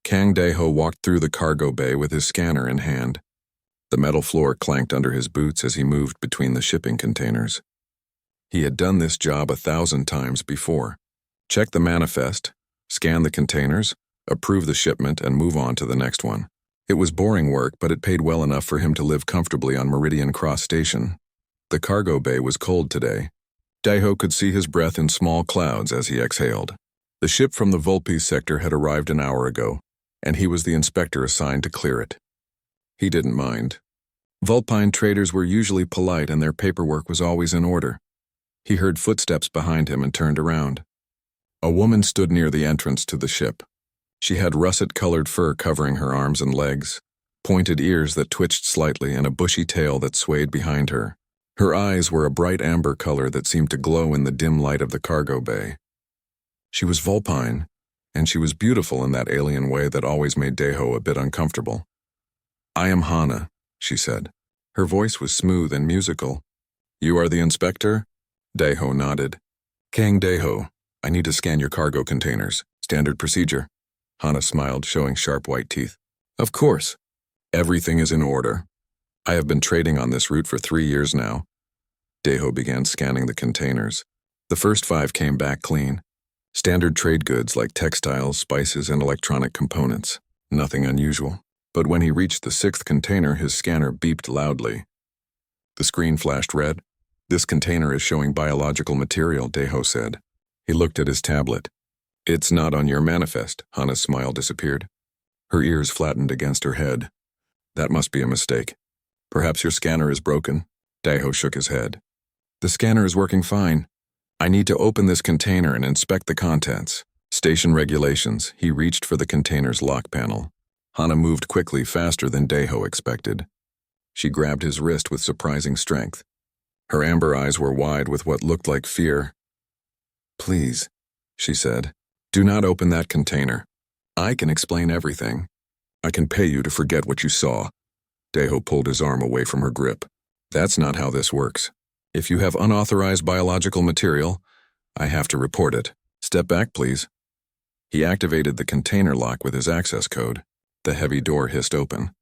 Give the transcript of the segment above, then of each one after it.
Kang Daeho walked through the cargo bay with his scanner in hand. The metal floor clanked under his boots as he moved between the shipping containers. He had done this job 1,000 times before. Check the manifest, scan the containers, approve the shipment, and move on to the next one. It was boring work, but it paid well enough for him to live comfortably on Meridian Cross Station. The cargo bay was cold today. Daeho could see his breath in small clouds as he exhaled. The ship from the Volpe sector had arrived an hour ago, and he was the inspector assigned to clear it. He didn't mind. Vulpine traders were usually polite and their paperwork was always in order. He heard footsteps behind him and turned around. A woman stood near the entrance to the ship. She had russet-colored fur covering her arms and legs, pointed ears that twitched slightly, and a bushy tail that swayed behind her. Her eyes were a bright amber color that seemed to glow in the dim light of the cargo bay. She was Vulpine, and she was beautiful in that alien way that always made Daeho a bit uncomfortable. "I am Hana," she said. Her voice was smooth and musical. "You are the inspector?" Daeho nodded. "Kang Daeho, I need to scan your cargo containers. Standard procedure." Hana smiled, showing sharp white teeth. "Of course. Everything is in order. I have been trading on this route for 3 years now." Daeho began scanning the containers. The first 5 came back clean. Standard trade goods like textiles, spices, and electronic components. Nothing unusual. But when he reached the 6th container, his scanner beeped loudly. The screen flashed red. "This container is showing biological material," Daeho said. He looked at his tablet. "It's not on your manifest." Hana's smile disappeared. Her ears flattened against her head. "That must be a mistake. Perhaps your scanner is broken." Daeho shook his head. "The scanner is working fine. I need to open this container and inspect the contents." Station regulations. He reached for the container's lock panel. Hana moved quickly, faster than Daeho expected. She grabbed his wrist with surprising strength. Her amber eyes were wide with what looked like fear. "Please," she said, "do not open that container. I can explain everything. I can pay you to forget what you saw." Daeho pulled his arm away from her grip. "That's not how this works. If you have unauthorized biological material, I have to report it. Step back, please." He activated the container lock with his access code. The heavy door hissed open.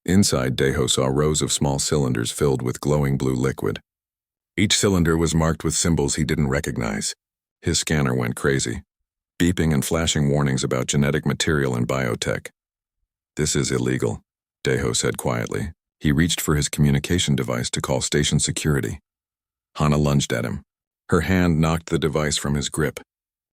Inside, Daeho saw rows of small cylinders filled with glowing blue liquid. Each cylinder was marked with symbols he didn't recognize. His scanner went crazy, beeping and flashing warnings about genetic material and biotech. "This is illegal," Daeho said quietly. He reached for his communication device to call station security. Hana lunged at him. Her hand knocked the device from his grip.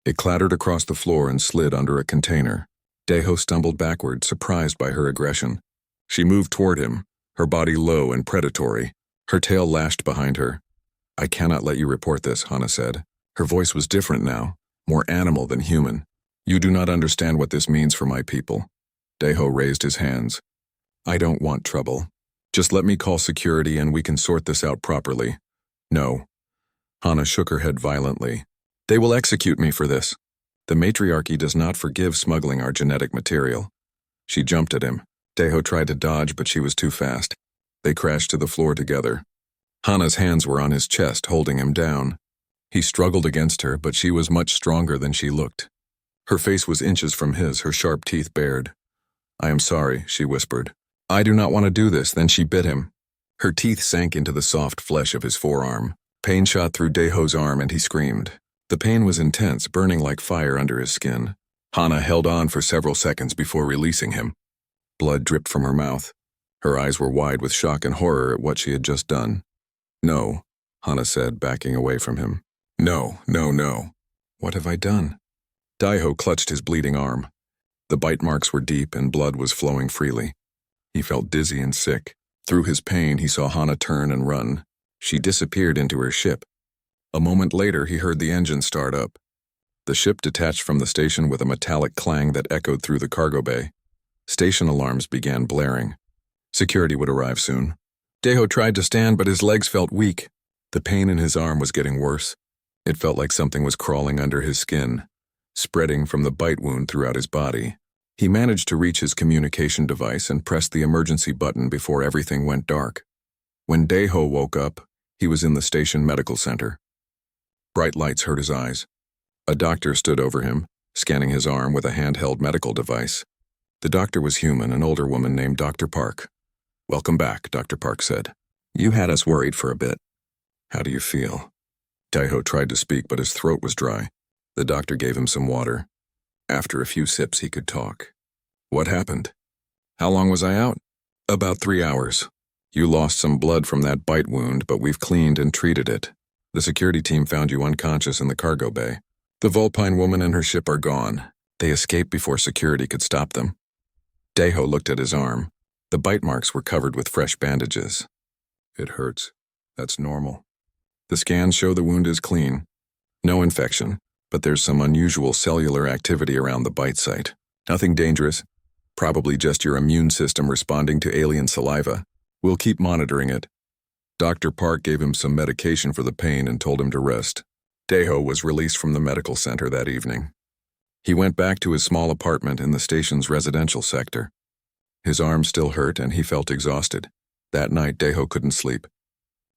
It clattered across the floor and slid under a container. Daeho stumbled backward, surprised by her aggression. She moved toward him, her body low and predatory. Her tail lashed behind her. "I cannot let you report this," Hana said. Her voice was different now, more animal than human. "You do not understand what this means for my people." Daeho raised his hands. "I don't want trouble. Just let me call security and we can sort this out properly." "No." Hana shook her head violently. "They will execute me for this. The matriarchy does not forgive smuggling our genetic material." She jumped at him. Daeho tried to dodge, but she was too fast. They crashed to the floor together. Hana's hands were on his chest, holding him down. He struggled against her, but she was much stronger than she looked. Her face was inches from his, her sharp teeth bared. "I am sorry," she whispered. "I do not want to do this." Then she bit him. Her teeth sank into the soft flesh of his forearm. Pain shot through Daeho's arm and he screamed. The pain was intense, burning like fire under his skin. Hana held on for several seconds before releasing him. Blood dripped from her mouth. Her eyes were wide with shock and horror at what she had just done. "No," Hana said, backing away from him. "No, no, no. What have I done?" Daeho clutched his bleeding arm. The bite marks were deep and blood was flowing freely. He felt dizzy and sick. Through his pain, he saw Hana turn and run. She disappeared into her ship. A moment later, he heard the engine start up. The ship detached from the station with a metallic clang that echoed through the cargo bay. Station alarms began blaring. Security would arrive soon. Daeho tried to stand, but his legs felt weak. The pain in his arm was getting worse. It felt like something was crawling under his skin, spreading from the bite wound throughout his body. He managed to reach his communication device and pressed the emergency button before everything went dark. When Daeho woke up, he was in the station medical center. Bright lights hurt his eyes. A doctor stood over him, scanning his arm with a handheld medical device. The doctor was human, an older woman named Dr. Park. "Welcome back," Dr. Park said. "You had us worried for a bit. How do you feel?" Daiho tried to speak, but his throat was dry. The doctor gave him some water. After a few sips, he could talk. "What happened?" "How long was I out?" "About 3 hours. You lost some blood from that bite wound, but we've cleaned and treated it. The security team found you unconscious in the cargo bay. The Vulpine woman and her ship are gone. They escaped before security could stop them." Daiho looked at his arm. The bite marks were covered with fresh bandages. "It hurts. That's normal. The scans show the wound is clean. No infection, but there's some unusual cellular activity around the bite site. Nothing dangerous. Probably just your immune system responding to alien saliva. We'll keep monitoring it." Dr. Park gave him some medication for the pain and told him to rest. Daiho was released from the medical center that evening. He went back to his small apartment in the station's residential sector. His arm still hurt and he felt exhausted. That night, Daiho couldn't sleep.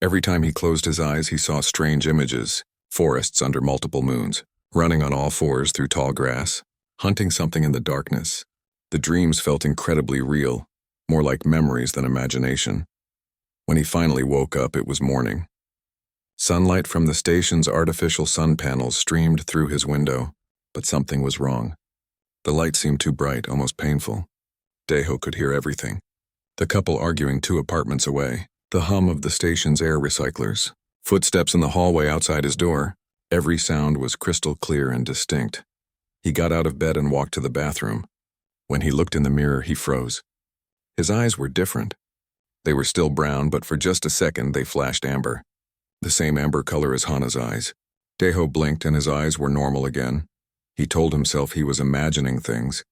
Every time he closed his eyes, he saw strange images: forests under multiple moons, running on all fours through tall grass, hunting something in the darkness. The dreams felt incredibly real, more like memories than imagination. When he finally woke up, it was morning. Sunlight from the station's artificial sun panels streamed through his window, but something was wrong. The light seemed too bright, almost painful. Daiho could hear everything. The couple arguing 2 apartments away, the hum of the station's air recyclers, footsteps in the hallway outside his door. Every sound was crystal clear and distinct. He got out of bed and walked to the bathroom. When he looked in the mirror, he froze. His eyes were different. They were still brown, but for just a second they flashed amber. The same amber color as Hana's eyes. Daiho blinked and his eyes were normal again. He told himself he was imagining things.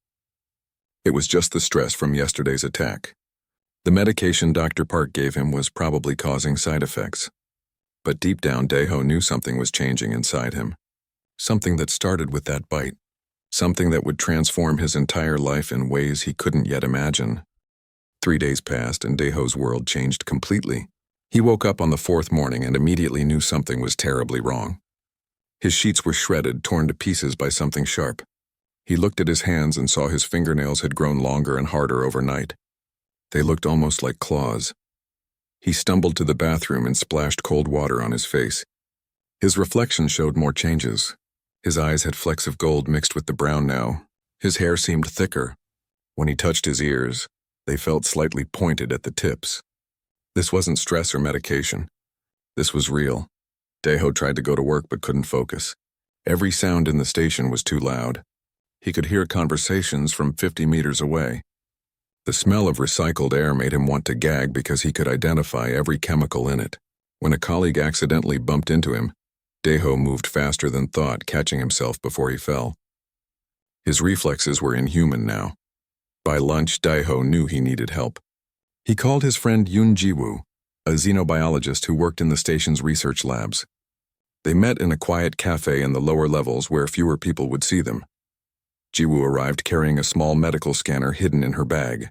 It was just the stress from yesterday's attack. The medication Dr. Park gave him was probably causing side effects. But deep down, Daiho knew something was changing inside him. Something that started with that bite. Something that would transform his entire life in ways he couldn't yet imagine. 3 days passed and Daiho's world changed completely. He woke up on the 4th morning and immediately knew something was terribly wrong. His sheets were shredded, torn to pieces by something sharp. He looked at his hands and saw his fingernails had grown longer and harder overnight. They looked almost like claws. He stumbled to the bathroom and splashed cold water on his face. His reflection showed more changes. His eyes had flecks of gold mixed with the brown now. His hair seemed thicker. When he touched his ears, they felt slightly pointed at the tips. This wasn't stress or medication. This was real. Daiho tried to go to work but couldn't focus. Every sound in the station was too loud. He could hear conversations from 50 meters away. The smell of recycled air made him want to gag because he could identify every chemical in it. When a colleague accidentally bumped into him, Daiho moved faster than thought, catching himself before he fell. His reflexes were inhuman now. By lunch, Daiho knew he needed help. He called his friend Yoon Ji-woo, a xenobiologist who worked in the station's research labs. They met in a quiet cafe in the lower levels where fewer people would see them. Ji-woo arrived carrying a small medical scanner hidden in her bag.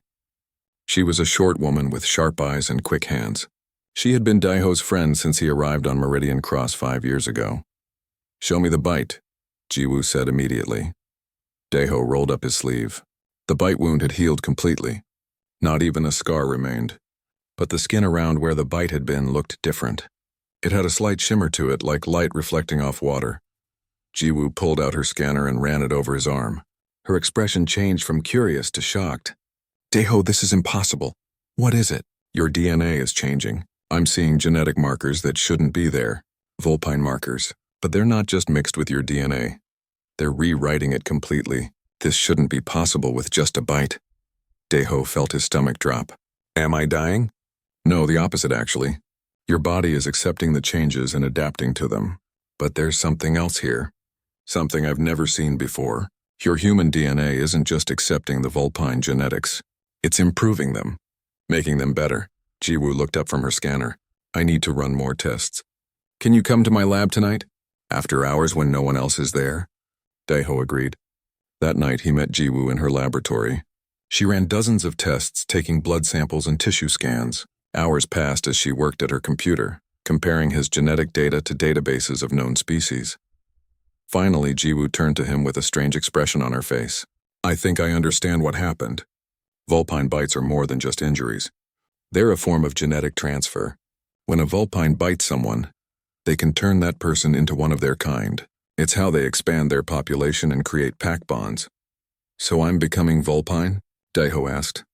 She was a short woman with sharp eyes and quick hands. She had been Daiho's friend since he arrived on Meridian Cross 5 years ago. "Show me the bite," Ji-woo said immediately. Daiho rolled up his sleeve. The bite wound had healed completely. Not even a scar remained. But the skin around where the bite had been looked different. It had a slight shimmer to it, like light reflecting off water. Ji-woo pulled out her scanner and ran it over his arm. Her expression changed from curious to shocked. "Daiho, this is impossible. What is it?" "Your DNA is changing. I'm seeing genetic markers that shouldn't be there. Vulpine markers. But they're not just mixed with your DNA. They're rewriting it completely. This shouldn't be possible with just a bite." Daiho felt his stomach drop. "Am I dying?" "No, the opposite actually. Your body is accepting the changes and adapting to them. But there's something else here. Something I've never seen before. Your human DNA isn't just accepting the Vulpine genetics. It's improving them, making them better." Ji-woo looked up from her scanner. "I need to run more tests. Can you come to my lab tonight? After hours when no one else is there?" Daiho agreed. That night he met Ji-woo in her laboratory. She ran dozens of tests, taking blood samples and tissue scans. Hours passed as she worked at her computer, comparing his genetic data to databases of known species. Finally, Ji-woo turned to him with a strange expression on her face. I think I understand what happened. Vulpine bites are more than just injuries. They're a form of genetic transfer. When a vulpine bites someone, they can turn that person into one of their kind. It's how they expand their population and create pack bonds. So I'm becoming vulpine? Daiho asked.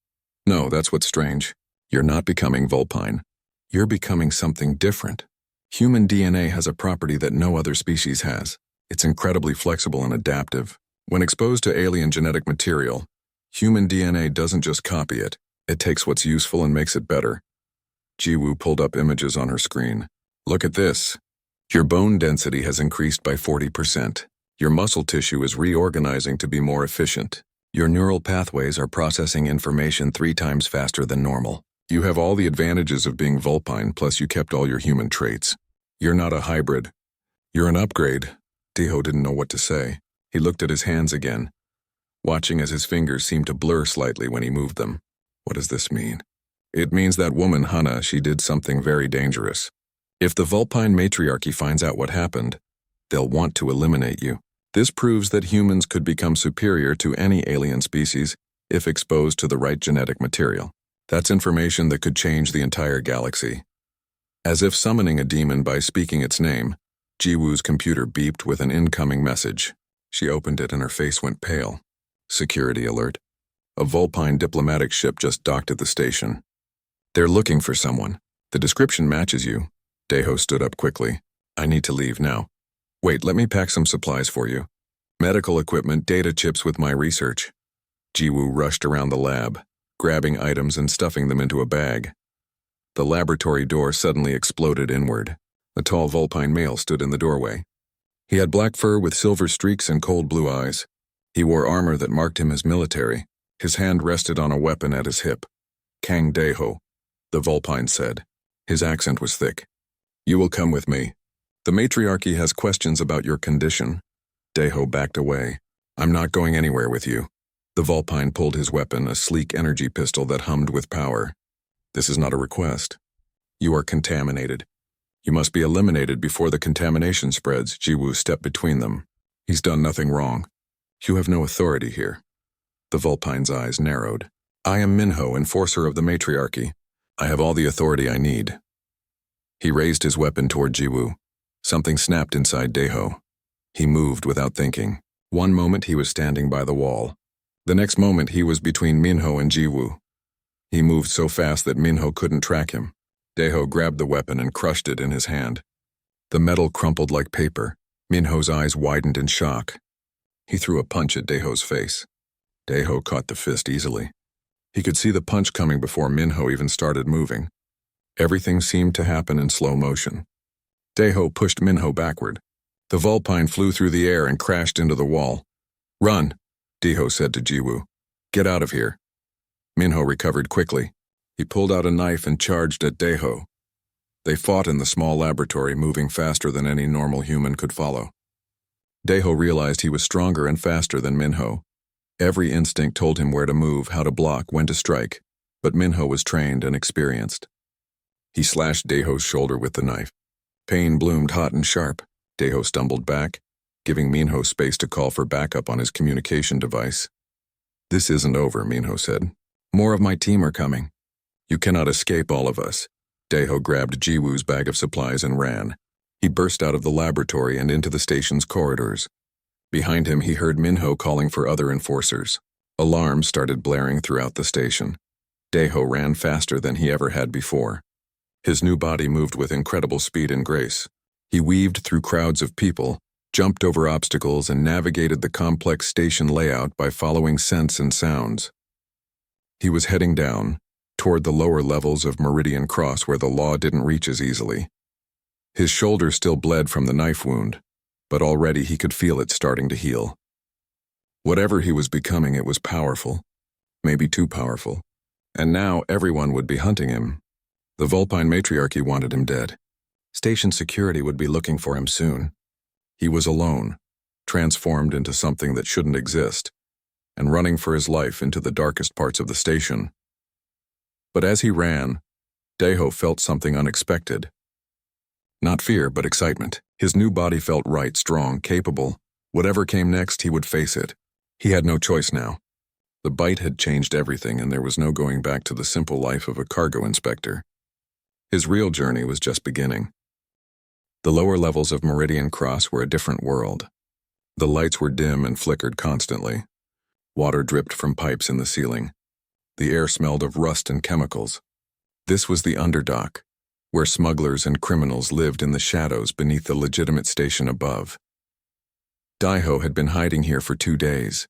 No, that's what's strange. You're not becoming vulpine. You're becoming something different. Human DNA has a property that no other species has. It's incredibly flexible and adaptive. When exposed to alien genetic material, human DNA doesn't just copy it. It takes what's useful and makes it better. Jiwoo pulled up images on her screen. Look at this. Your bone density has increased by 40%. Your muscle tissue is reorganizing to be more efficient. Your neural pathways are processing information 3 times faster than normal. You have all the advantages of being vulpine, plus you kept all your human traits. You're not a hybrid. You're an upgrade. Daiho didn't know what to say. He looked at his hands again, watching as his fingers seemed to blur slightly when he moved them. What does this mean? It means that woman, Hana, she did something very dangerous. If the vulpine matriarchy finds out what happened, they'll want to eliminate you. This proves that humans could become superior to any alien species if exposed to the right genetic material. That's information that could change the entire galaxy. As if summoning a demon by speaking its name, Jiwoo's computer beeped with an incoming message. She opened it and her face went pale. Security alert. A vulpine diplomatic ship just docked at the station. They're looking for someone. The description matches you. Daiho stood up quickly. I need to leave now. Wait, let me pack some supplies for you. Medical equipment, data chips with my research. Jiwoo rushed around the lab, grabbing items and stuffing them into a bag. The laboratory door suddenly exploded inward. A tall vulpine male stood in the doorway. He had black fur with silver streaks and cold blue eyes. He wore armor that marked him as military. His hand rested on a weapon at his hip. Kang Daiho, the vulpine said. His accent was thick. You will come with me. The matriarchy has questions about your condition. Daiho backed away. I'm not going anywhere with you. The vulpine pulled his weapon, a sleek energy pistol that hummed with power. This is not a request. You are contaminated. You must be eliminated before the contamination spreads. Jiwoo stepped between them. He's done nothing wrong. You have no authority here. The vulpine's eyes narrowed. I am Minho, enforcer of the matriarchy. I have all the authority I need. He raised his weapon toward Jiwoo. Something snapped inside Daiho. He moved without thinking. One moment he was standing by the wall. The next moment he was between Minho and Jiwoo. He moved so fast that Minho couldn't track him. Daiho grabbed the weapon and crushed it in his hand. The metal crumpled like paper. Minho's eyes widened in shock. He threw a punch at Daiho's face. Daiho caught the fist easily. He could see the punch coming before Minho even started moving. Everything seemed to happen in slow motion. Daiho pushed Minho backward. The vulpine flew through the air and crashed into the wall. Run, Daiho said to Jiwoo. Get out of here. Minho recovered quickly. He pulled out a knife and charged at Daiho. They fought in the small laboratory, moving faster than any normal human could follow. Daiho realized he was stronger and faster than Minho. Every instinct told him where to move, how to block, when to strike, but Minho was trained and experienced. He slashed Daiho's shoulder with the knife. Pain bloomed hot and sharp. Daiho stumbled back, giving Minho space to call for backup on his communication device. This isn't over, Minho said. More of my team are coming. You cannot escape all of us. Daiho grabbed Jiwoo's bag of supplies and ran. He burst out of the laboratory and into the station's corridors. Behind him he heard Minho calling for other enforcers. Alarms started blaring throughout the station. Daiho ran faster than he ever had before. His new body moved with incredible speed and grace. He weaved through crowds of people, jumped over obstacles, and navigated the complex station layout by following scents and sounds. He was heading down, toward the lower levels of Meridian Cross where the law didn't reach as easily. His shoulder still bled from the knife wound, but already he could feel it starting to heal. Whatever he was becoming, it was powerful, maybe too powerful, and now everyone would be hunting him. The vulpine matriarchy wanted him dead. Station security would be looking for him soon. He was alone, transformed into something that shouldn't exist, and running for his life into the darkest parts of the station. But as he ran, Daiho felt something unexpected. Not fear, but excitement. His new body felt right, strong, capable. Whatever came next, he would face it. He had no choice now. The bite had changed everything, and there was no going back to the simple life of a cargo inspector. His real journey was just beginning. The lower levels of Meridian Cross were a different world. The lights were dim and flickered constantly. Water dripped from pipes in the ceiling. The air smelled of rust and chemicals. This was the underdock, where smugglers and criminals lived in the shadows beneath the legitimate station above. Daiho had been hiding here for 2 days.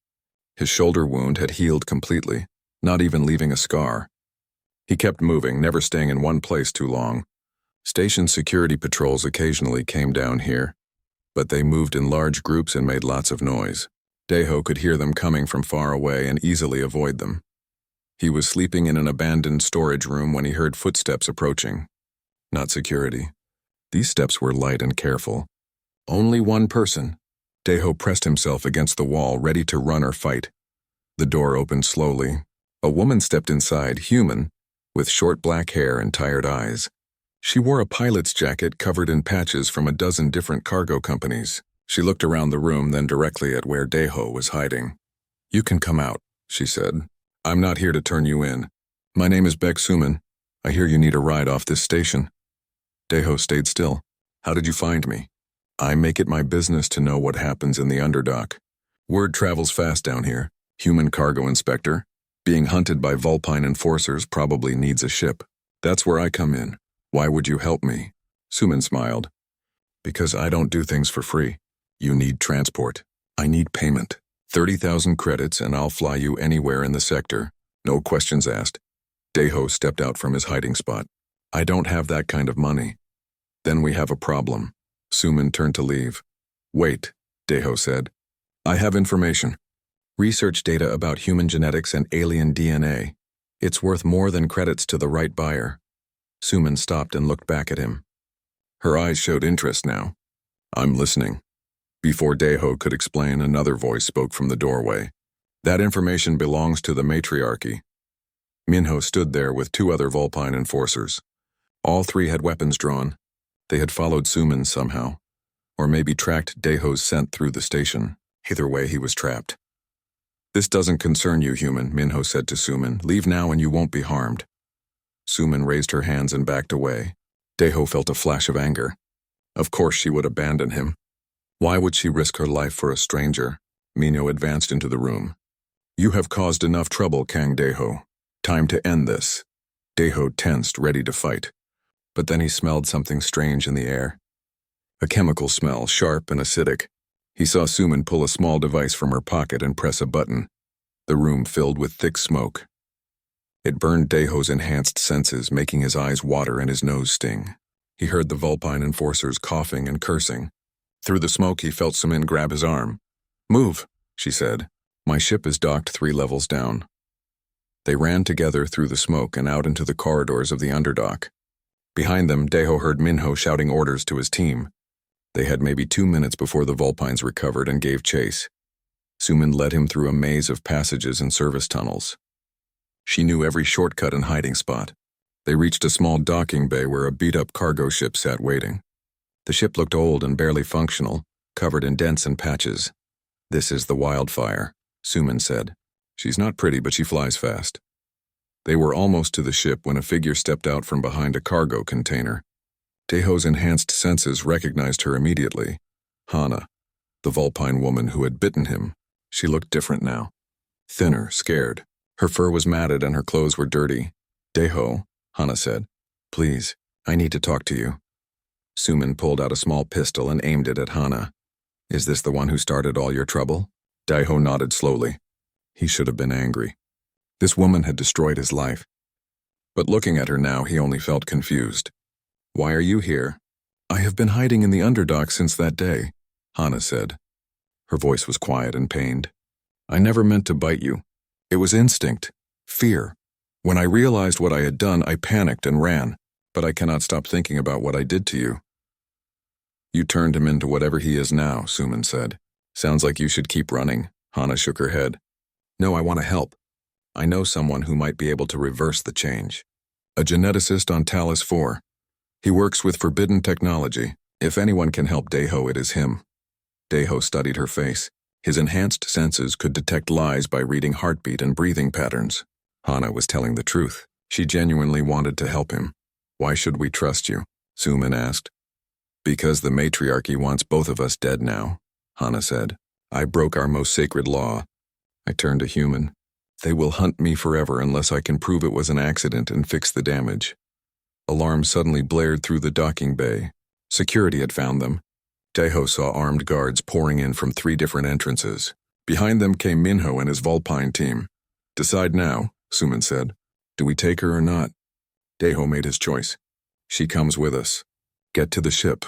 His shoulder wound had healed completely, not even leaving a scar. He kept moving, never staying in one place too long. Station security patrols occasionally came down here, but they moved in large groups and made lots of noise. Daiho could hear them coming from far away and easily avoid them. He was sleeping in an abandoned storage room when he heard footsteps approaching. Not security. These steps were light and careful. Only one person. Daiho pressed himself against the wall, ready to run or fight. The door opened slowly. A woman stepped inside, human, with short black hair and tired eyes. She wore a pilot's jacket covered in patches from a dozen different cargo companies. She looked around the room, then directly at where Daiho was hiding. "You can come out," she said. "I'm not here to turn you in. My name is Beck Suman. I hear you need a ride off this station." Daiho stayed still. "How did you find me?" "I make it my business to know what happens in the underdock. Word travels fast down here. Human cargo inspector. Being hunted by Vulpine enforcers probably needs a ship. That's where I come in. Why would you help me?" Suman smiled. "Because I don't do things for free. You need transport. I need payment. 30,000 credits and I'll fly you anywhere in the sector. No questions asked." Daiho stepped out from his hiding spot. "I don't have that kind of money." "Then we have a problem." Suman turned to leave. "Wait," Daiho said. "I have information. Research data about human genetics and alien DNA. It's worth more than credits to the right buyer." Suman stopped and looked back at him. Her eyes showed interest now. "I'm listening." Before Daiho could explain, another voice spoke from the doorway. "That information belongs to the matriarchy." Minho stood there with 2 other Vulpine enforcers. All 3 had weapons drawn. They had followed Suman somehow, or maybe tracked Daiho's scent through the station. Either way, he was trapped. "This doesn't concern you, human," Minho said to Suman. "Leave now and you won't be harmed." Suman raised her hands and backed away. Daiho felt a flash of anger. Of course she would abandon him. Why would she risk her life for a stranger? Minho advanced into the room. "You have caused enough trouble, Kang Daiho. Time to end this." Daiho tensed, ready to fight. But then he smelled something strange in the air. A chemical smell, sharp and acidic. He saw Suman pull a small device from her pocket and press a button. The room filled with thick smoke. It burned Daiho's enhanced senses, making his eyes water and his nose sting. He heard the Vulpine enforcers coughing and cursing. Through the smoke, he felt Suman grab his arm. "Move," she said. "My ship is docked 3 levels down." They ran together through the smoke and out into the corridors of the underdock. Behind them, Daiho heard Minho shouting orders to his team. They had maybe 2 minutes before the Vulpines recovered and gave chase. Suman led him through a maze of passages and service tunnels. She knew every shortcut and hiding spot. They reached a small docking bay where a beat-up cargo ship sat waiting. The ship looked old and barely functional, covered in dents and patches. "This is the Wildfire," Suman said. "She's not pretty, but she flies fast." They were almost to the ship when a figure stepped out from behind a cargo container. Daiho's enhanced senses recognized her immediately. Hana, the Vulpine woman who had bitten him. She looked different now. Thinner, scared. Her fur was matted and her clothes were dirty. "Daiho," Hana said. "Please, I need to talk to you." Suman pulled out a small pistol and aimed it at Hana. "Is this the one who started all your trouble?" Daiho nodded slowly. He should have been angry. This woman had destroyed his life. But looking at her now, he only felt confused. "Why are you here?" "I have been hiding in the underdock since that day," Hana said. Her voice was quiet and pained. "I never meant to bite you. It was instinct. Fear. When I realized what I had done, I panicked and ran, but I cannot stop thinking about what I did to you." "You turned him into whatever he is now," Suman said. "Sounds like you should keep running." Hana shook her head. "No, I want to help. I know someone who might be able to reverse the change. A geneticist on Talos 4. He works with forbidden technology. If anyone can help Daiho, it is him." Daiho studied her face. His enhanced senses could detect lies by reading heartbeat and breathing patterns. Hana was telling the truth. She genuinely wanted to help him. "Why should we trust you?" Suman asked. "Because the matriarchy wants both of us dead now," Hana said. "I broke our most sacred law." I turned to Human. "They will hunt me forever unless I can prove it was an accident and fix the damage." Alarms suddenly blared through the docking bay. Security had found them. Daeho saw armed guards pouring in from 3 different entrances. Behind them came Minho and his Vulpine team. "Decide now," Suman said. "Do we take her or not?" Daeho made his choice. "She comes with us. Get to the ship."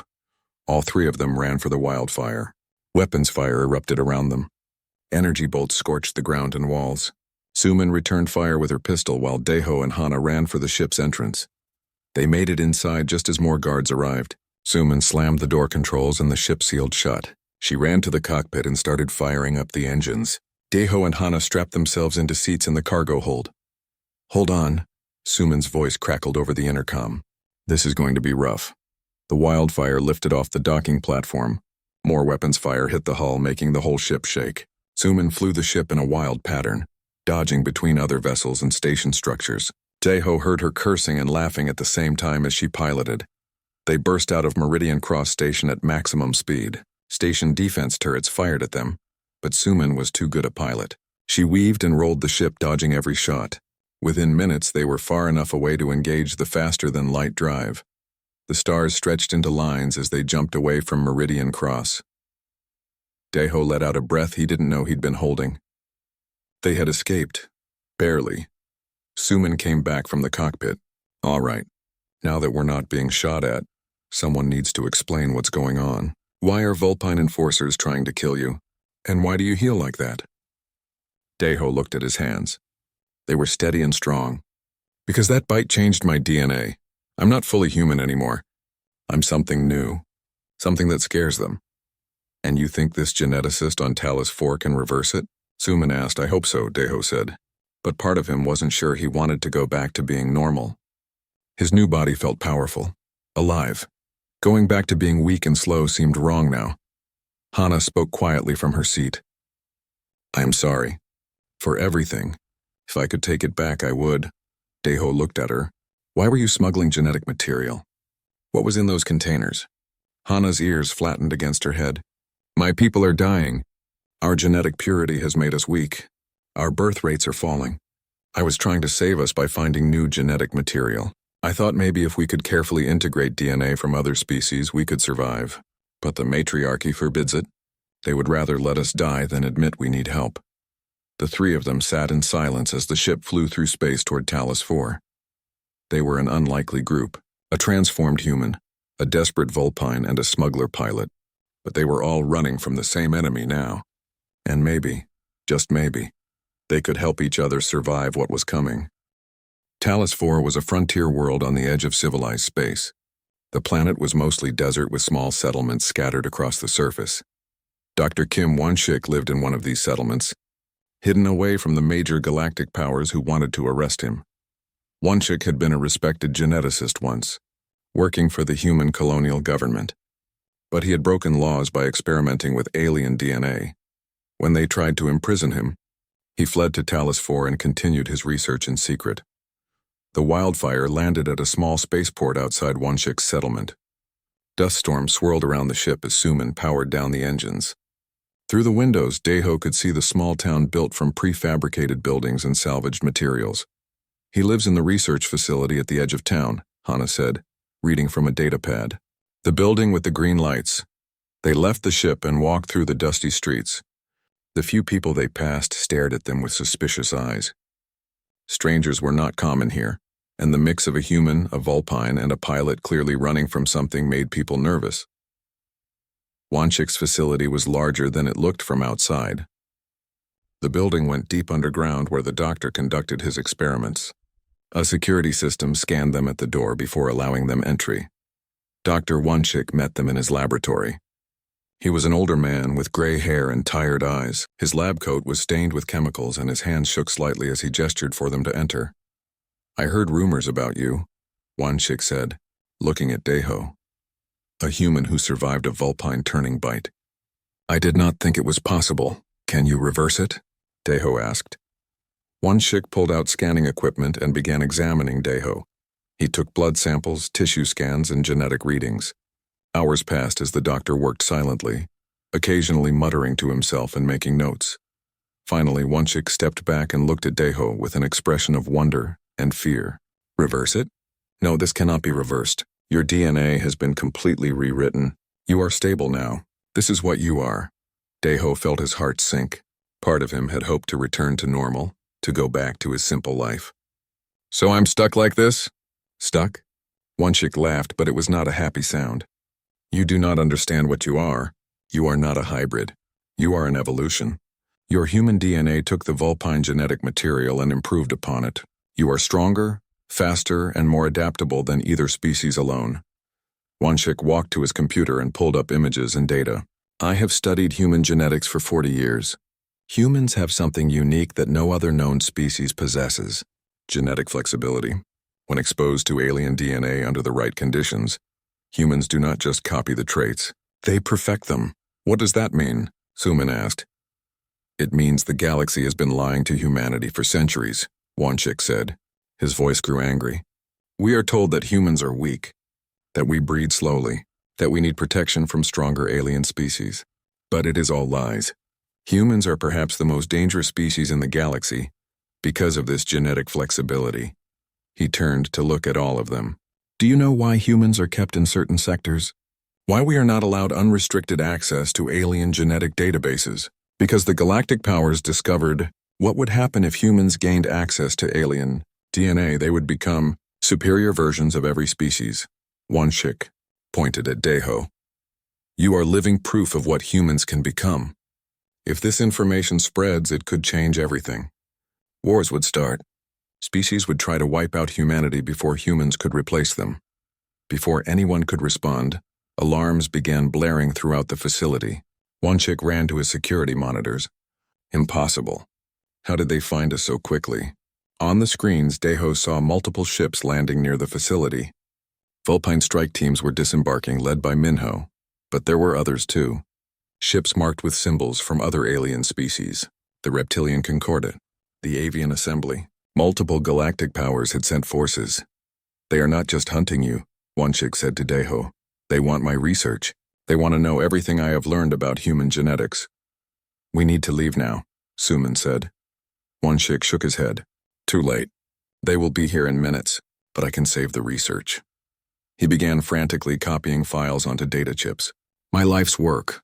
All 3 of them ran for the wildfire. Weapons fire erupted around them. Energy bolts scorched the ground and walls. Suman returned fire with her pistol while Daeho and Hana ran for the ship's entrance. They made it inside just as more guards arrived. Suman slammed the door controls and the ship sealed shut. She ran to the cockpit and started firing up the engines. Daeho and Hana strapped themselves into seats in the cargo hold. "Hold on," Suman's voice crackled over the intercom. "This is going to be rough." The wildfire lifted off the docking platform. More weapons fire hit the hull, making the whole ship shake. Suman flew the ship in a wild pattern, dodging between other vessels and station structures. Daeho heard her cursing and laughing at the same time as she piloted. They burst out of Meridian Cross Station at maximum speed. Station defense turrets fired at them, but Suman was too good a pilot. She weaved and rolled the ship, dodging every shot. Within minutes, they were far enough away to engage the faster-than-light drive. The stars stretched into lines as they jumped away from Meridian Cross. Daeho let out a breath he didn't know he'd been holding. They had escaped. Barely. Suman came back from the cockpit. "All right. Now that we're not being shot at, someone needs to explain what's going on. Why are Vulpine enforcers trying to kill you? And why do you heal like that?" Daeho looked at his hands. They were steady and strong. "Because that bite changed my DNA. I'm not fully human anymore. I'm something new. Something that scares them." "And you think this geneticist on Talos 4 can reverse it?" Suman asked. "I hope so," Daeho said. But part of him wasn't sure he wanted to go back to being normal. His new body felt powerful, alive. Going back to being weak and slow seemed wrong now. Hana spoke quietly from her seat. "I am sorry. For everything. If I could take it back, I would." Daeho looked at her. "Why were you smuggling genetic material? What was in those containers?" Hana's ears flattened against her head. "My people are dying. Our genetic purity has made us weak. Our birth rates are falling. I was trying to save us by finding new genetic material. I thought maybe if we could carefully integrate DNA from other species, we could survive. But the matriarchy forbids it. They would rather let us die than admit we need help." The 3 of them sat in silence as the ship flew through space toward Talos 4. They were an unlikely group, a transformed human, a desperate Vulpine, and a smuggler pilot. But they were all running from the same enemy now. And maybe, just maybe, they could help each other survive what was coming. Talos 4 was a frontier world on the edge of civilized space. The planet was mostly desert with small settlements scattered across the surface. Dr. Kim Wonshik lived in one of these settlements, hidden away from the major galactic powers who wanted to arrest him. Wonshik had been a respected geneticist once, working for the human colonial government. But he had broken laws by experimenting with alien DNA. When they tried to imprison him, he fled to Talos 4 and continued his research in secret. The wildfire landed at a small spaceport outside Wonshik's settlement. Dust storms swirled around the ship as Suman powered down the engines. Through the windows, Daeho could see the small town built from prefabricated buildings and salvaged materials. "He lives in the research facility at the edge of town," Hana said, reading from a datapad. "The building with the green lights." They left the ship and walked through the dusty streets. The few people they passed stared at them with suspicious eyes. Strangers were not common here, and the mix of a human, a Vulpine, and a pilot clearly running from something made people nervous. Wonshik's facility was larger than it looked from outside. The building went deep underground where the doctor conducted his experiments. A security system scanned them at the door before allowing them entry. Dr. Wonshik met them in his laboratory. He was an older man with gray hair and tired eyes. His lab coat was stained with chemicals and his hands shook slightly as he gestured for them to enter. "I heard rumors about you," Wonshik said, looking at Daeho. "A human who survived a Vulpine turning bite. I did not think it was possible." Can you reverse it? Deho asked. One-Shik pulled out scanning equipment and began examining Deho. He took blood samples, tissue scans, and genetic readings. Hours passed as the doctor worked silently, occasionally muttering to himself and making notes. Finally, One-Shik stepped back and looked at Deho with an expression of wonder and fear. Reverse it? No, this cannot be reversed. Your DNA has been completely rewritten. You are stable now. This is what you are. Deho felt his heart sink. Part of him had hoped to return to normal, to go back to his simple life. So I'm stuck like this? Stuck? One-Shik laughed, but it was not a happy sound. You do not understand what you are. You are not a hybrid. You are an evolution. Your human DNA took the vulpine genetic material and improved upon it. You are stronger, faster, and more adaptable than either species alone. One-Shik walked to his computer and pulled up images and data. I have studied human genetics for 40 years. Humans have something unique that no other known species possesses: genetic flexibility. When exposed to alien DNA under the right conditions, humans do not just copy the traits, they perfect them. What does that mean? Suman asked. It means the galaxy has been lying to humanity for centuries, One-Shik said. His voice grew angry. We are told that humans are weak, that we breed slowly, that we need protection from stronger alien species. But it is all lies. Humans are perhaps the most dangerous species in the galaxy because of this genetic flexibility. He turned to look at all of them. Do you know why humans are kept in certain sectors? Why we are not allowed unrestricted access to alien genetic databases? Because the galactic powers discovered what would happen if humans gained access to alien DNA. They would become superior versions of every species. One-Shik pointed at Deho. You are living proof of what humans can become. If this information spreads, it could change everything. Wars would start. Species would try to wipe out humanity before humans could replace them. Before anyone could respond, alarms began blaring throughout the facility. One-Shik ran to his security monitors. Impossible. How did they find us so quickly? On the screens, Deho saw multiple ships landing near the facility. Vulpine strike teams were disembarking, led by Minho. But there were others too. Ships marked with symbols from other alien species. The Reptilian Concordat, the Avian Assembly. Multiple galactic powers had sent forces. They are not just hunting you, One-Shik said to Deho. They want my research. They want to know everything I have learned about human genetics. We need to leave now, Suman said. One-Shik shook his head. Too late. They will be here in minutes, but I can save the research. He began frantically copying files onto data chips. My life's work.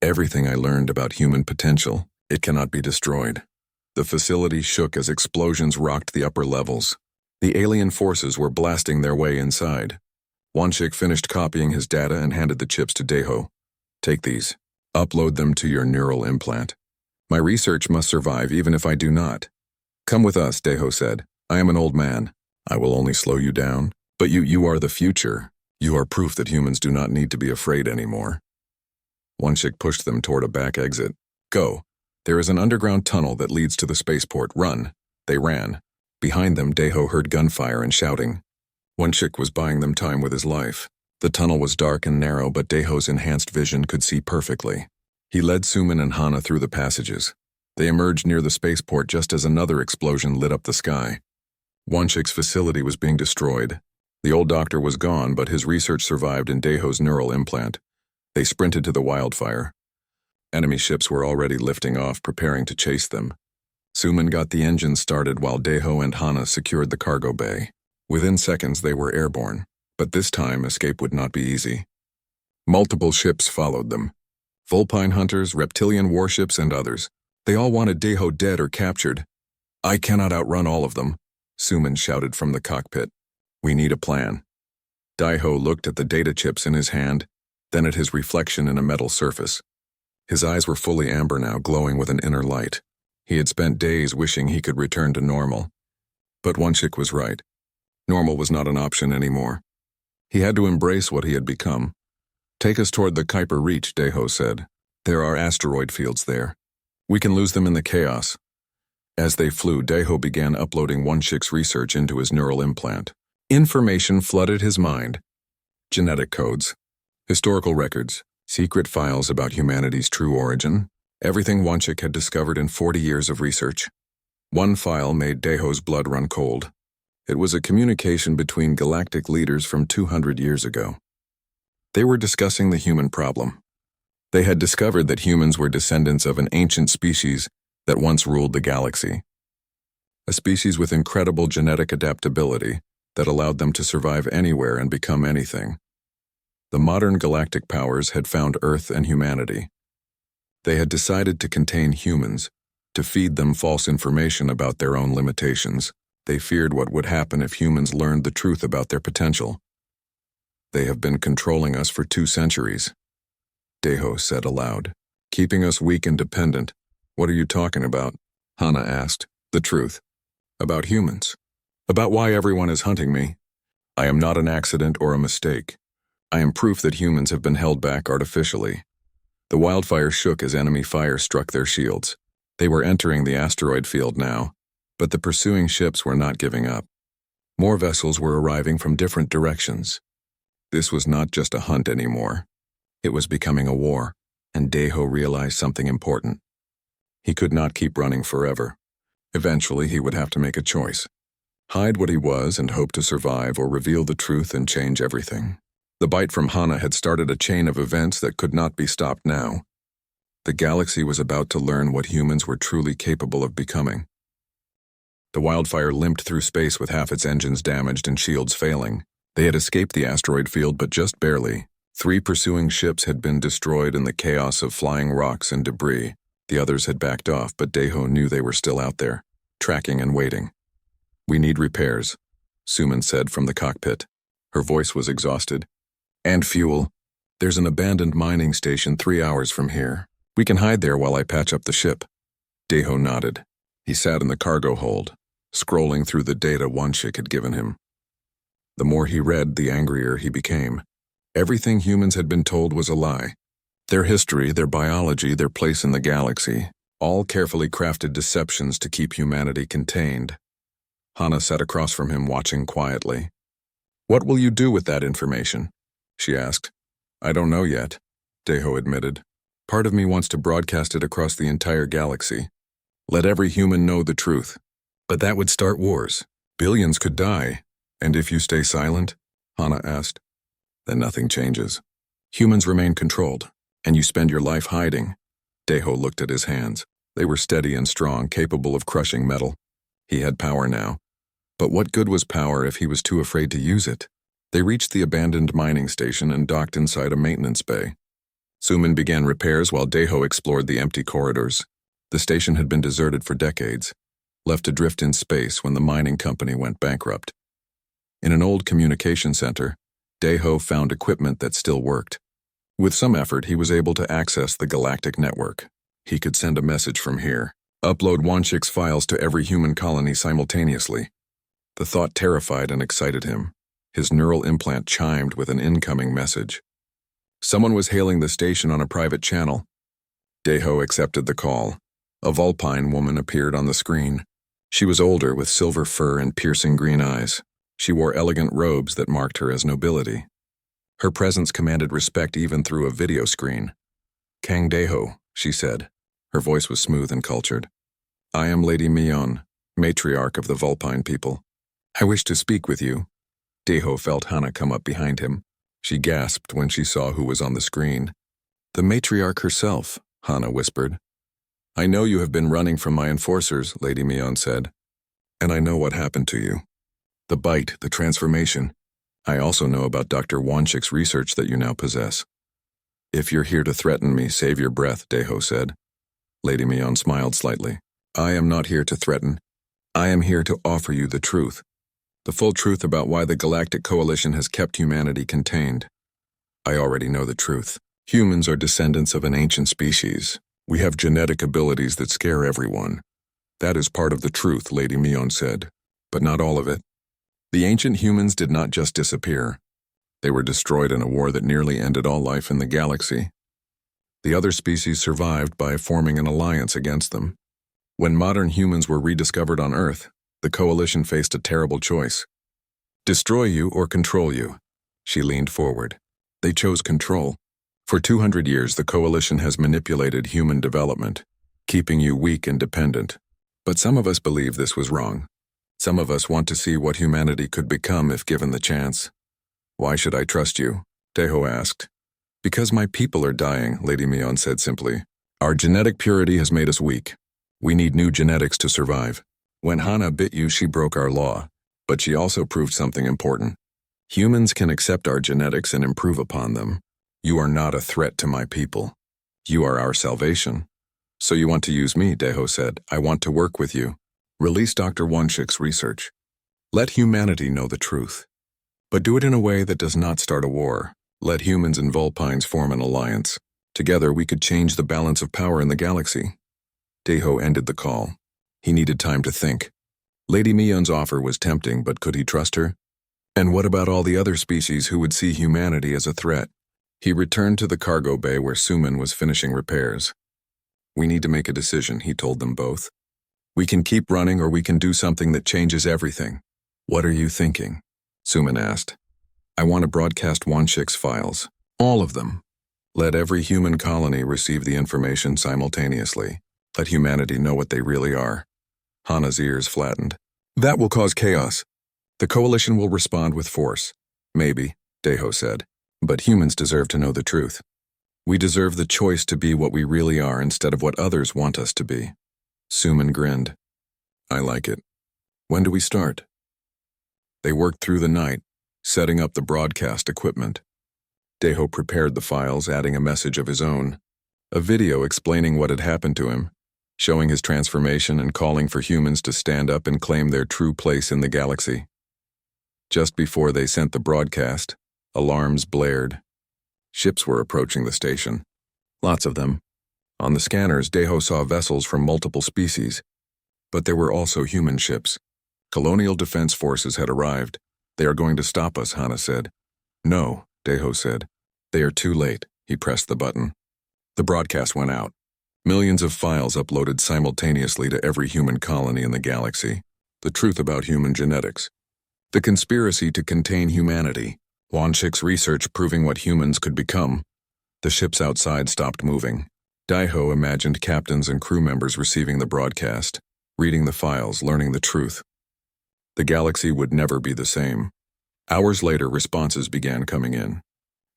Everything I learned about human potential. It cannot be destroyed. The facility shook as explosions rocked the upper levels. The alien forces were blasting their way inside. One-Shik finished copying his data and handed the chips to Deho. Take these. Upload them to your neural implant. My research must survive even if I do not. Come with us, Deho said. I am an old man. I will only slow you down. But you are the future. You are proof that humans do not need to be afraid anymore. One-Shik pushed them toward a back exit. Go. There is an underground tunnel that leads to the spaceport. Run. They ran. Behind them, Deho heard gunfire and shouting. One-Shik was buying them time with his life. The tunnel was dark and narrow, but Deho's enhanced vision could see perfectly. He led Suman and Hana through the passages. They emerged near the spaceport just as another explosion lit up the sky. One-Shik's facility was being destroyed. The old doctor was gone, but his research survived in Deho's neural implant. They sprinted to the wildfire. Enemy ships were already lifting off, preparing to chase them. Suman got the engines started while Deho and Hana secured the cargo bay. Within seconds, they were airborne, but this time escape would not be easy. Multiple ships followed them. Vulpine hunters, reptilian warships, and others. They all wanted Deho dead or captured. I cannot outrun all of them, Suman shouted from the cockpit. We need a plan. Deho looked at the data chips in his hand, then at his reflection in a metal surface. His eyes were fully amber now, glowing with an inner light. He had spent days wishing he could return to normal. But One-Shik was right. Normal was not an option anymore. He had to embrace what he had become. Take us toward the Kuiper Reach, Deho said. There are asteroid fields there. We can lose them in the chaos. As they flew, Deho began uploading One-Shik's research into his neural implant. Information flooded his mind. Genetic codes, historical records, secret files about humanity's true origin, Everything Wanchik had discovered in 40 years of research. One file made Deho's blood run cold. It was a communication between galactic leaders from 200 years ago. They were discussing the human problem. They had discovered that humans were descendants of an ancient species that once ruled the galaxy. A species with incredible genetic adaptability that allowed them to survive anywhere and become anything. The modern galactic powers had found Earth and humanity. They had decided to contain humans, to feed them false information about their own limitations. They feared what would happen if humans learned the truth about their potential. They have been controlling us for 2 centuries, Deho said aloud. Keeping us weak and dependent. What are you talking about? Hana asked. The truth. About humans. About why everyone is hunting me. I am not an accident or a mistake. I am proof that humans have been held back artificially. The wildfire shook as enemy fire struck their shields. They were entering the asteroid field now, but the pursuing ships were not giving up. More vessels were arriving from different directions. This was not just a hunt anymore. It was becoming a war, and Deho realized something important. He could not keep running forever. Eventually, he would have to make a choice. Hide what he was and hope to survive, or reveal the truth and change everything. The bite from Hana had started a chain of events that could not be stopped now. The galaxy was about to learn what humans were truly capable of becoming. The wildfire limped through space with half its engines damaged and shields failing. They had escaped the asteroid field, but just barely. 3 pursuing ships had been destroyed in the chaos of flying rocks and debris. The others had backed off, but Deho knew they were still out there, tracking and waiting. We need repairs, Suman said from the cockpit. Her voice was exhausted. And fuel. There's an abandoned mining station 3 hours from here. We can hide there while I patch up the ship. Deho nodded. He sat in the cargo hold, scrolling through the data Wanchik had given him. The more he read, the angrier he became. Everything humans had been told was a lie. Their history, their biology, their place in the galaxy, all carefully crafted deceptions to keep humanity contained. Hana sat across from him, watching quietly. What will you do with that information? She asked. I don't know yet, Deho admitted. Part of me wants to broadcast it across the entire galaxy. Let every human know the truth. But that would start wars. Billions could die. And if you stay silent? Hana asked. Then nothing changes. Humans remain controlled, and you spend your life hiding. Deho looked at his hands. They were steady and strong, capable of crushing metal. He had power now. But what good was power if he was too afraid to use it? They reached the abandoned mining station and docked inside a maintenance bay. Suman began repairs while Deho explored the empty corridors. The station had been deserted for decades, left adrift in space when the mining company went bankrupt. In an old communication center, Deho found equipment that still worked. With some effort, he was able to access the galactic network. He could send a message from here, upload Wanchik's files to every human colony simultaneously. The thought terrified and excited him. His neural implant chimed with an incoming message. Someone was hailing the station on a private channel. Deho accepted the call. A Vulpine woman appeared on the screen. She was older, with silver fur and piercing green eyes. She wore elegant robes that marked her as nobility. Her presence commanded respect even through a video screen. Kang Deho, she said. Her voice was smooth and cultured. I am Lady Mion, matriarch of the Vulpine people. I wish to speak with you. Deho felt Hana come up behind him. She gasped when she saw who was on the screen. The matriarch herself, Hana whispered. I know you have been running from my enforcers, Lady Mion said. And I know what happened to you. The bite, the transformation. I also know about Dr. Wanchik's research that you now possess. If you're here to threaten me, save your breath, Deho said. Lady Mion smiled slightly. I am not here to threaten. I am here to offer you the truth. The full truth about why the Galactic Coalition has kept humanity contained. I already know the truth. Humans are descendants of an ancient species. We have genetic abilities that scare everyone. That is part of the truth, Lady Mion said, but not all of it. The ancient humans did not just disappear. They were destroyed in a war that nearly ended all life in the galaxy. The other species survived by forming an alliance against them. When modern humans were rediscovered on Earth, the Coalition faced a terrible choice. Destroy you or control you. She leaned forward. They chose control. For 200 years, the Coalition has manipulated human development, keeping you weak and dependent. But some of us believe this was wrong. Some of us want to see what humanity could become if given the chance. Why should I trust you? Deho asked. Because my people are dying, Lady Mion said simply. Our genetic purity has made us weak. We need new genetics to survive. When Hana bit you, she broke our law. But she also proved something important. Humans can accept our genetics and improve upon them. You are not a threat to my people. You are our salvation. So you want to use me, Deho said. I want to work with you. Release Dr. Wanshik's research. Let humanity know the truth. But do it in a way that does not start a war. Let humans and Vulpines form an alliance. Together we could change the balance of power in the galaxy. Deho ended the call. He needed time to think. Lady Mion's offer was tempting, but could he trust her? And what about all the other species who would see humanity as a threat? He returned to the cargo bay where Suman was finishing repairs. We need to make a decision, he told them both. We can keep running or we can do something that changes everything. What are you thinking? Suman asked. I want to broadcast Wanshik's files. All of them. Let every human colony receive the information simultaneously. Let humanity know what they really are. Hana's ears flattened. That will cause chaos. The Coalition will respond with force. Maybe, Deho said. But humans deserve to know the truth. We deserve the choice to be what we really are instead of what others want us to be. Suman grinned. I like it. When do we start? They worked through the night, setting up the broadcast equipment. Deho prepared the files, adding a message of his own. A video explaining what had happened to him, showing his transformation and calling for humans to stand up and claim their true place in the galaxy. Just before they sent the broadcast, alarms blared. Ships were approaching the station. Lots of them. On the scanners, Deho saw vessels from multiple species. But there were also human ships. Colonial defense forces had arrived. They are going to stop us, Hana said. No, Deho said. They are too late. He pressed the button. The broadcast went out. Millions of files uploaded simultaneously to every human colony in the galaxy. The truth about human genetics. The conspiracy to contain humanity. Wanshik's research proving what humans could become. The ships outside stopped moving. Deho imagined captains and crew members receiving the broadcast, reading the files, learning the truth. The galaxy would never be the same. Hours later, responses began coming in.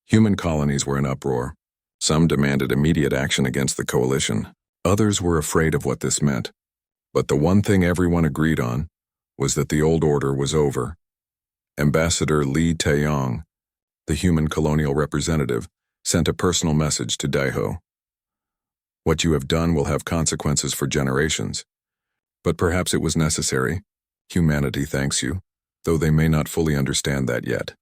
Human colonies were in uproar. Some demanded immediate action against the Coalition. Others were afraid of what this meant. But the one thing everyone agreed on was that the old order was over. Ambassador Li Taeyong, the human colonial representative, sent a personal message to Deho. What you have done will have consequences for generations. But perhaps it was necessary. Humanity thanks you, though they may not fully understand that yet.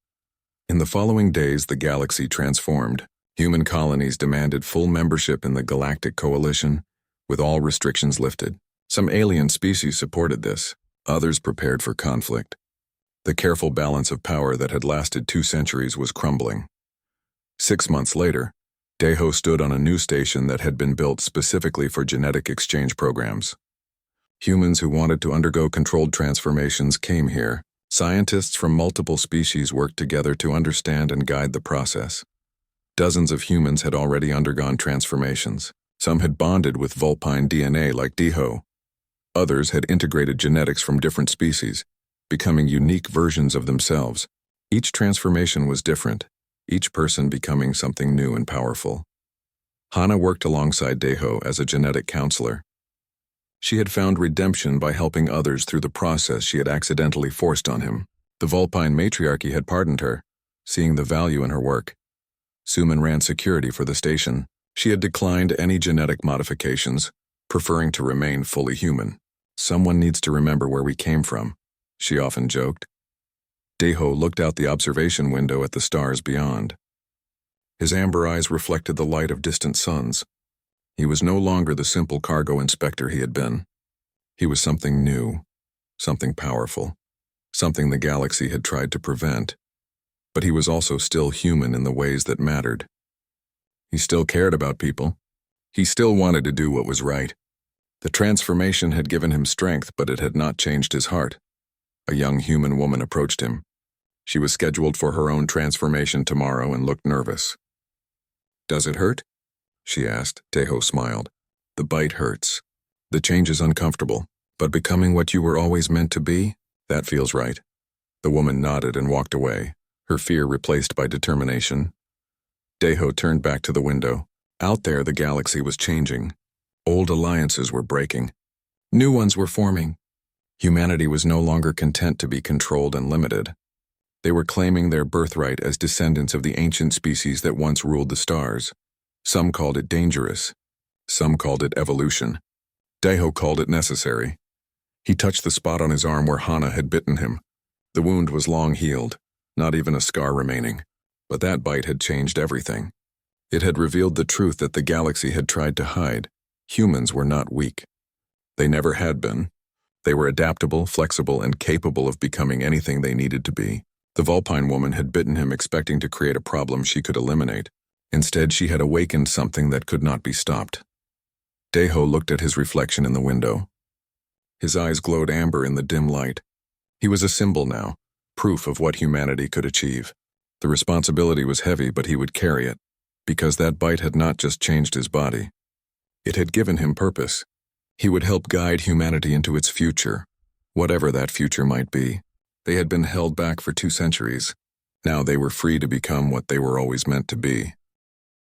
In the following days, the galaxy transformed. Human colonies demanded full membership in the Galactic Coalition, with all restrictions lifted. Some alien species supported this, others prepared for conflict. The careful balance of power that had lasted 2 centuries was crumbling. 6 months later, Deho stood on a new station that had been built specifically for genetic exchange programs. Humans who wanted to undergo controlled transformations came here. Scientists from multiple species worked together to understand and guide the process. Dozens of humans had already undergone transformations. Some had bonded with Vulpine DNA like Deho. Others had integrated genetics from different species, becoming unique versions of themselves. Each transformation was different, each person becoming something new and powerful. Hana worked alongside Deho as a genetic counselor. She had found redemption by helping others through the process she had accidentally forced on him. The Vulpine matriarchy had pardoned her, seeing the value in her work. Suman ran security for the station. She had declined any genetic modifications, preferring to remain fully human. Someone needs to remember where we came from, she often joked. Deho looked out the observation window at the stars beyond. His amber eyes reflected the light of distant suns. He was no longer the simple cargo inspector he had been. He was something new, something powerful, something the galaxy had tried to prevent. But he was also still human in the ways that mattered. He still cared about people. He still wanted to do what was right. The transformation had given him strength, but it had not changed his heart. A young human woman approached him. She was scheduled for her own transformation tomorrow and looked nervous. Does it hurt? She asked. Tejo smiled. The bite hurts. The change is uncomfortable, but becoming what you were always meant to be, that feels right. The woman nodded and walked away, her fear replaced by determination. Tejo turned back to the window. Out there, the galaxy was changing. Old alliances were breaking. New ones were forming. Humanity was no longer content to be controlled and limited. They were claiming their birthright as descendants of the ancient species that once ruled the stars. Some called it dangerous. Some called it evolution. Tejo called it necessary. He touched the spot on his arm where Hana had bitten him. The wound was long healed, not even a scar remaining. But that bite had changed everything. It had revealed the truth that the galaxy had tried to hide. Humans were not weak. They never had been. They were adaptable, flexible, and capable of becoming anything they needed to be. The Vulpine woman had bitten him expecting to create a problem she could eliminate. Instead, she had awakened something that could not be stopped. Tejo looked at his reflection in the window. His eyes glowed amber in the dim light. He was a symbol now, proof of what humanity could achieve. The responsibility was heavy, but he would carry it, because that bite had not just changed his body. It had given him purpose. He would help guide humanity into its future, whatever that future might be. They had been held back for 2 centuries. Now they were free to become what they were always meant to be.